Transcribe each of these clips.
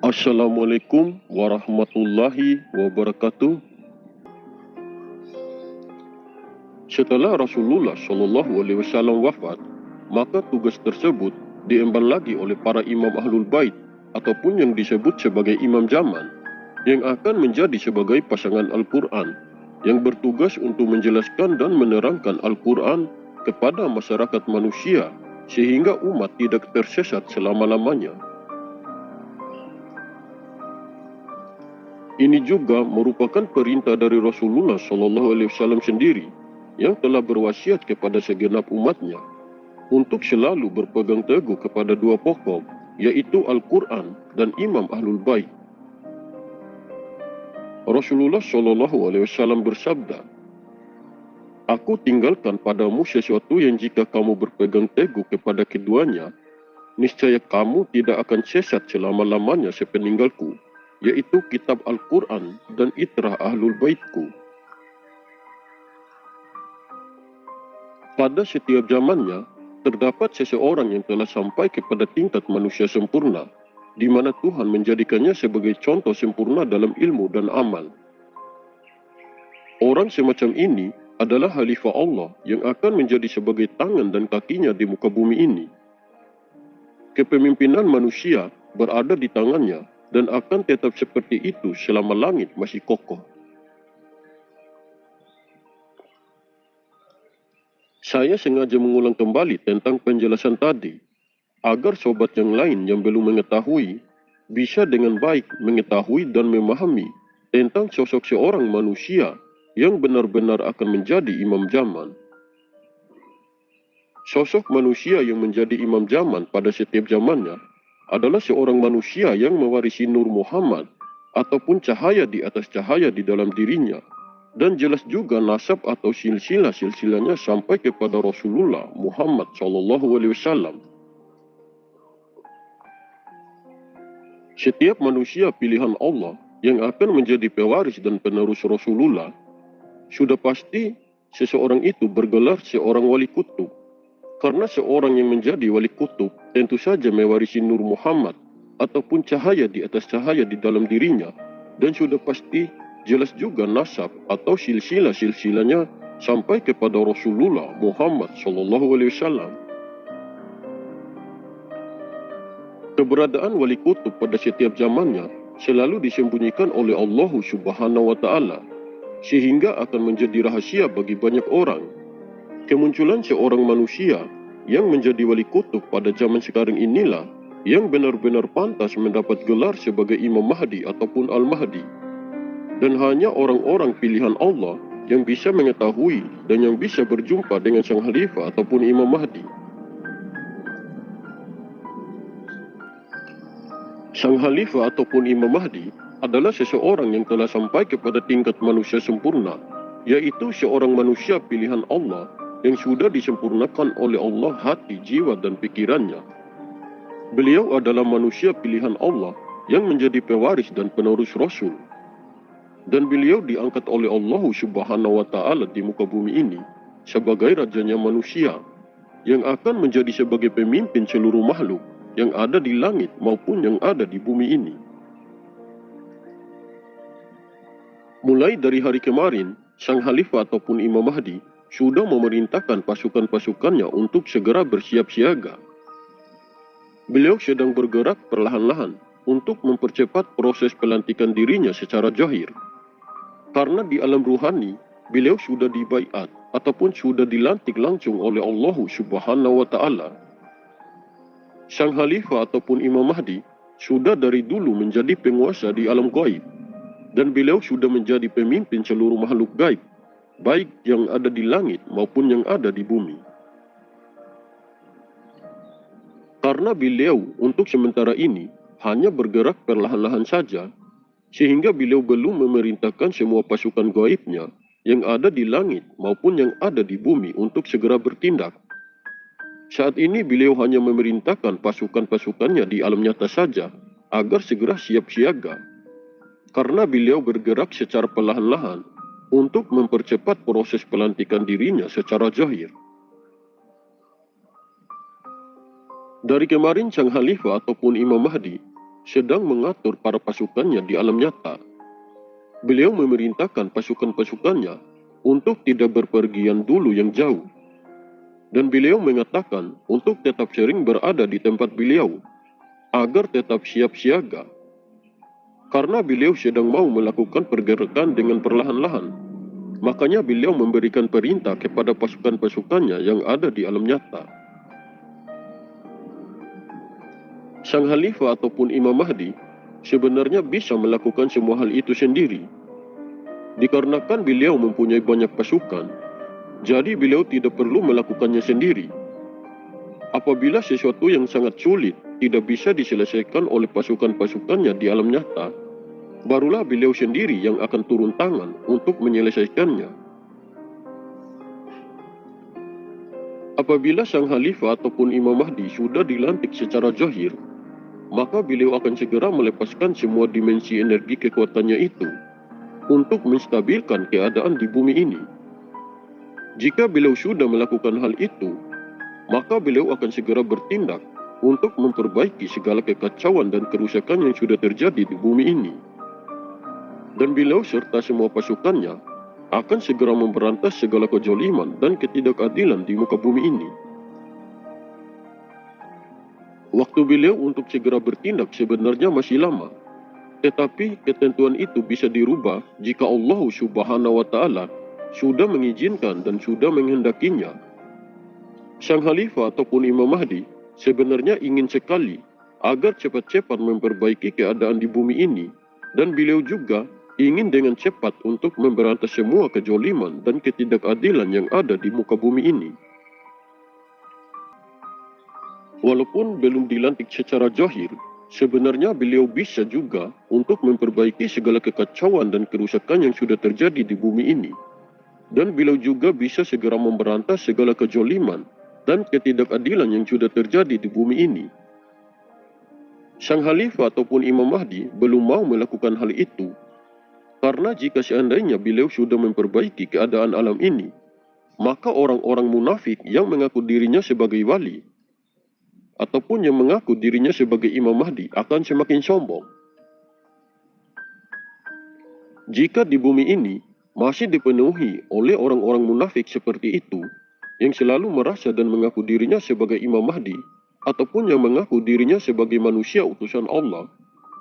Assalamualaikum warahmatullahi wabarakatuh. Setelah Rasulullah Shallallahu Alaihi Wasallam wafat, maka tugas tersebut diemban lagi oleh para imam ahlul bait ataupun yang disebut sebagai imam zaman, yang akan menjadi sebagai pasangan Al-Quran, yang bertugas untuk menjelaskan dan menerangkan Al-Quran kepada masyarakat manusia sehingga umat tidak tersesat selama-lamanya. Ini juga merupakan perintah dari Rasulullah Shallallahu Alaihi Wasallam sendiri, yang telah berwasiat kepada segenap umatnya untuk selalu berpegang teguh kepada dua pokok, yaitu Al-Quran dan Imam Ahlul Bait. Rasulullah Shallallahu Alaihi Wasallam bersabda, "Aku tinggalkan padamu sesuatu yang jika kamu berpegang teguh kepada keduanya, niscaya kamu tidak akan sesat selama-lamanya sepeninggalku, yaitu kitab Al-Quran dan itrah Ahlul Baitku." Pada setiap zamannya, terdapat seseorang yang telah sampai kepada tingkat manusia sempurna, di mana Tuhan menjadikannya sebagai contoh sempurna dalam ilmu dan amal. Orang semacam ini adalah Khalifah Allah yang akan menjadi sebagai tangan dan kakinya di muka bumi ini. Kepemimpinan manusia berada di tangannya dan akan tetap seperti itu selama langit masih kokoh. Saya sengaja mengulang kembali tentang penjelasan tadi, agar sobat yang lain yang belum mengetahui, bisa dengan baik mengetahui dan memahami tentang sosok seorang manusia yang benar-benar akan menjadi imam zaman. Sosok manusia yang menjadi imam zaman pada setiap zamannya adalah seorang manusia yang mewarisi Nur Muhammad ataupun cahaya di atas cahaya di dalam dirinya, dan jelas juga nasab atau silsilah-silsilahnya sampai kepada Rasulullah Muhammad SAW. Setiap manusia pilihan Allah yang akan menjadi pewaris dan penerus Rasulullah, sudah pasti seseorang itu bergelar seorang wali kutub. Karena seorang yang menjadi wali kutub tentu saja mewarisi Nur Muhammad ataupun cahaya di atas cahaya di dalam dirinya, dan sudah pasti jelas juga nasab atau silsilah-silsilahnya sampai kepada Rasulullah Muhammad SAW. Keberadaan wali kutub pada setiap zamannya selalu disembunyikan oleh Allah Subhanahu wa Ta'ala, sehingga akan menjadi rahasia bagi banyak orang. Kemunculan seorang manusia yang menjadi wali kutub pada zaman sekarang inilah yang benar-benar pantas mendapat gelar sebagai Imam Mahdi ataupun Al-Mahdi. Dan hanya orang-orang pilihan Allah yang bisa mengetahui dan yang bisa berjumpa dengan sang Khalifah ataupun Imam Mahdi. Sang Khalifah ataupun Imam Mahdi adalah seseorang yang telah sampai kepada tingkat manusia sempurna, yaitu seorang manusia pilihan Allah yang sudah disempurnakan oleh Allah hati, jiwa, dan pikirannya. Beliau adalah manusia pilihan Allah yang menjadi pewaris dan penerus Rasul. Dan beliau diangkat oleh Allah Subhanahu wa Ta'ala di muka bumi ini sebagai rajanya manusia, yang akan menjadi sebagai pemimpin seluruh makhluk yang ada di langit maupun yang ada di bumi ini. Mulai dari hari kemarin, sang Khalifah ataupun Imam Mahdi sudah memerintahkan pasukan-pasukannya untuk segera bersiap siaga. Beliau sedang bergerak perlahan-lahan untuk mempercepat proses pelantikan dirinya secara zahir. Karena di alam ruhani, beliau sudah dibaiat ataupun sudah dilantik langsung oleh Allah Subhanahu wa Ta'ala. Sang Khalifah ataupun Imam Mahdi sudah dari dulu menjadi penguasa di alam gaib, dan beliau sudah menjadi pemimpin seluruh makhluk gaib, baik yang ada di langit maupun yang ada di bumi. Karena beliau untuk sementara ini hanya bergerak perlahan-lahan saja, sehingga beliau belum memerintahkan semua pasukan gaibnya yang ada di langit maupun yang ada di bumi untuk segera bertindak. Saat ini beliau hanya memerintahkan pasukan-pasukannya di alam nyata saja agar segera siap siaga. Karena beliau bergerak secara perlahan-lahan untuk mempercepat proses pelantikan dirinya secara zahir. Dari kemarin sang Khalifah ataupun Imam Mahdi sedang mengatur para pasukannya di alam nyata. Beliau memerintahkan pasukan-pasukannya untuk tidak berpergian dulu yang jauh. Dan beliau mengatakan untuk tetap sering berada di tempat beliau, agar tetap siap siaga. Karena beliau sedang mau melakukan pergerakan dengan perlahan-lahan, makanya beliau memberikan perintah kepada pasukan-pasukannya yang ada di alam nyata. Sang Khalifah ataupun Imam Mahdi sebenarnya bisa melakukan semua hal itu sendiri. Dikarenakan beliau mempunyai banyak pasukan, jadi beliau tidak perlu melakukannya sendiri. Apabila sesuatu yang sangat sulit tidak bisa diselesaikan oleh pasukan-pasukannya di alam nyata, barulah beliau sendiri yang akan turun tangan untuk menyelesaikannya. Apabila sang Khalifah ataupun Imam Mahdi sudah dilantik secara zahir, maka beliau akan segera melepaskan semua dimensi energi kekuatannya itu untuk menstabilkan keadaan di bumi ini. Jika beliau sudah melakukan hal itu, maka beliau akan segera bertindak untuk memperbaiki segala kekacauan dan kerusakan yang sudah terjadi di bumi ini. Dan beliau serta semua pasukannya akan segera memberantas segala kezaliman dan ketidakadilan di muka bumi ini. Waktu beliau untuk segera bertindak sebenarnya masih lama, tetapi ketentuan itu bisa dirubah jika Allah Subhanahu wa Ta'ala sudah mengizinkan dan sudah menghendakinya. Sang Khalifah ataupun Imam Mahdi sebenarnya ingin sekali agar cepat-cepat memperbaiki keadaan di bumi ini, dan beliau juga ingin dengan cepat untuk memberantas semua kezaliman dan ketidakadilan yang ada di muka bumi ini. Walaupun belum dilantik secara zahir, sebenarnya beliau bisa juga untuk memperbaiki segala kekacauan dan kerusakan yang sudah terjadi di bumi ini. Dan beliau juga bisa segera memberantas segala kezaliman dan ketidakadilan yang sudah terjadi di bumi ini. Sang Khalifah ataupun Imam Mahdi belum mau melakukan hal itu, karena jika seandainya beliau sudah memperbaiki keadaan alam ini, maka orang-orang munafik yang mengaku dirinya sebagai wali ataupun yang mengaku dirinya sebagai Imam Mahdi akan semakin sombong. Jika di bumi ini masih dipenuhi oleh orang-orang munafik seperti itu, yang selalu merasa dan mengaku dirinya sebagai Imam Mahdi, ataupun yang mengaku dirinya sebagai manusia utusan Allah,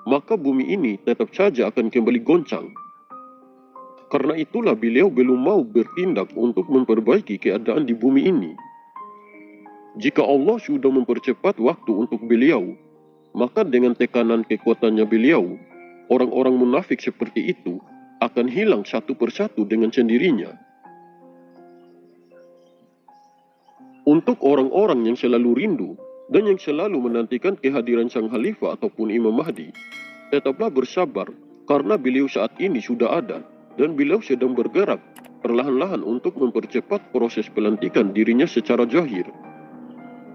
maka bumi ini tetap saja akan kembali goncang. Karena itulah beliau belum mau bertindak untuk memperbaiki keadaan di bumi ini. Jika Allah sudah mempercepat waktu untuk beliau, maka dengan tekanan kekuatannya beliau, orang-orang munafik seperti itu akan hilang satu persatu dengan sendirinya. Untuk orang-orang yang selalu rindu dan yang selalu menantikan kehadiran sang Khalifah ataupun Imam Mahdi, tetaplah bersabar karena beliau saat ini sudah ada dan beliau sedang bergerak perlahan-lahan untuk mempercepat proses pelantikan dirinya secara zahir.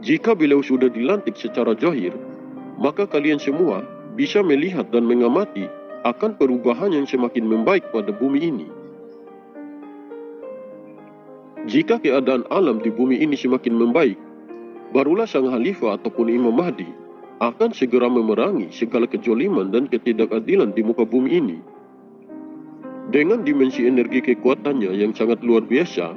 Jika beliau sudah dilantik secara zahir, maka kalian semua bisa melihat dan mengamati akan perubahan yang semakin membaik pada bumi ini. Jika keadaan alam di bumi ini semakin membaik, barulah sang Khalifah ataupun Imam Mahdi akan segera memerangi segala kezaliman dan ketidakadilan di muka bumi ini. Dengan dimensi energi kekuatannya yang sangat luar biasa,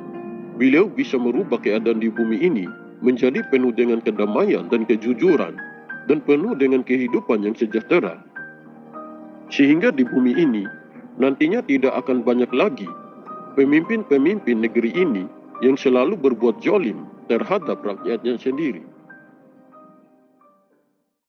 beliau bisa merubah keadaan di bumi ini menjadi penuh dengan kedamaian dan kejujuran, dan penuh dengan kehidupan yang sejahtera. Sehingga di bumi ini nantinya tidak akan banyak lagi pemimpin-pemimpin negeri ini yang selalu berbuat zalim terhadap rakyatnya sendiri.